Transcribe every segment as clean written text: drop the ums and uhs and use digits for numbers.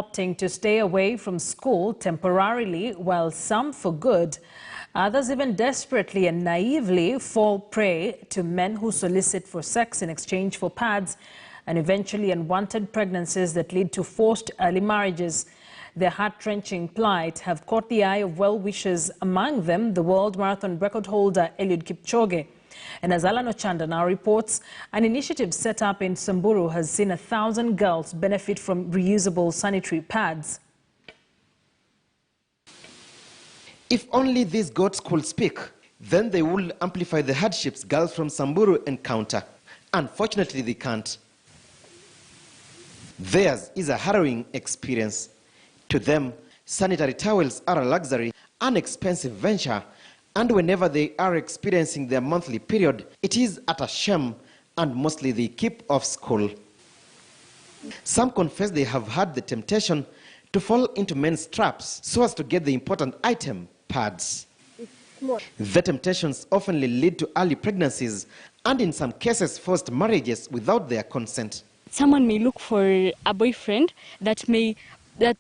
opting to stay away from school temporarily, while some for good. Others even desperately and naively fall prey to men who solicit for sex in exchange for pads, and eventually unwanted pregnancies that lead to forced early marriages. Their heart-wrenching plight have caught the eye of well-wishers, among them the world marathon record holder Eliud Kipchoge. And as Alan Ochanda now reports, an initiative set up in Samburu has seen 1,000 girls benefit from reusable sanitary pads. If only these goats could speak, then they would amplify the hardships girls from Samburu encounter. Unfortunately, they can't. Theirs is a harrowing experience. To them, sanitary towels are a luxury, an expensive venture, and whenever they are experiencing their monthly period, it is at a shame, and mostly they keep off school. Some confess they have had the temptation to fall into men's traps so as to get the important item, pads. The temptations often lead to early pregnancies and in some cases forced marriages without their consent. Someone may look for a boyfriend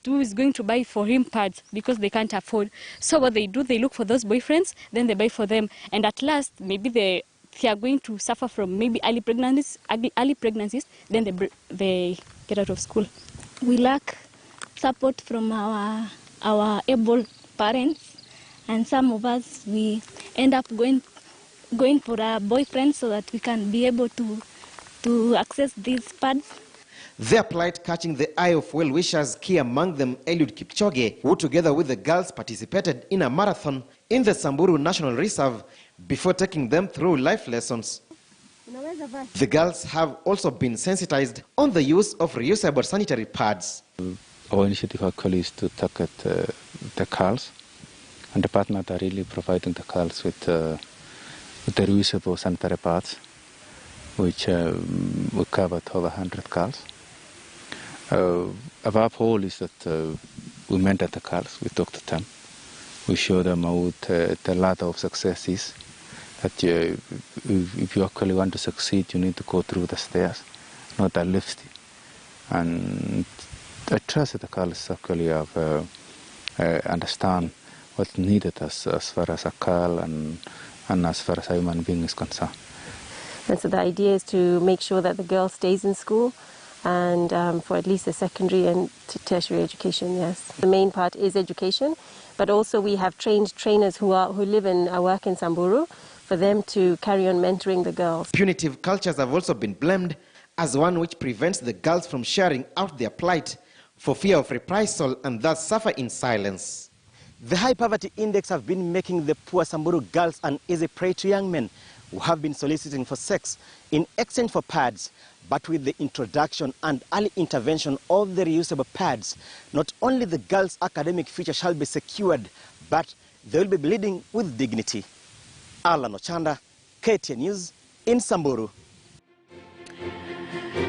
who is going to buy for him pads because they can't afford. So what they do, they look for those boyfriends, then they buy for them, and at last maybe they are going to suffer from maybe early pregnancies, then they get out of school. We lack support from our able parents, and some of us, we end up going for a boyfriend so that we can be able to access these pads. Their plight catching the eye of well-wishers, key among them Eliud Kipchoge, who together with the girls participated in a marathon in the Samburu National Reserve before taking them through life lessons. The girls have also been sensitized on the use of reusable sanitary pads. Our initiative actually is to target the girls, and the partners are really providing the girls with the reusable sanitary pads, which we covered over 100 girls. Above all is that we mentor the girls, we talk to them, we show them how the ladder of success is, that if you actually want to succeed, you need to go through the stairs, not a lift. And I trust that the girls actually have understand what's needed as far as a girl and as far as a human being is concerned. And so the idea is to make sure that the girl stays in school and for at least a secondary and tertiary education, yes. The main part is education, but also we have trained trainers who live and work in Samburu for them to carry on mentoring the girls. Punitive cultures have also been blamed as one which prevents the girls from sharing out their plight for fear of reprisal and thus suffer in silence. The high poverty index have been making the poor Samburu girls an easy prey to young men who have been soliciting for sex in exchange for pads. But with the introduction and early intervention of the reusable pads, not only the girls' academic future shall be secured, but they will be bleeding with dignity. Alan Ochanda, KTN News in Samburu.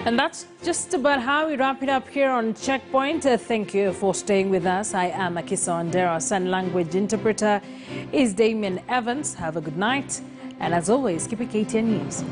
And that's just about how we wrap it up here on Checkpoint. Thank you for staying with us. I am Akisa Wandera. Our sign language interpreter is Damien Evans. Have a good night. And as always, keep it KTN News.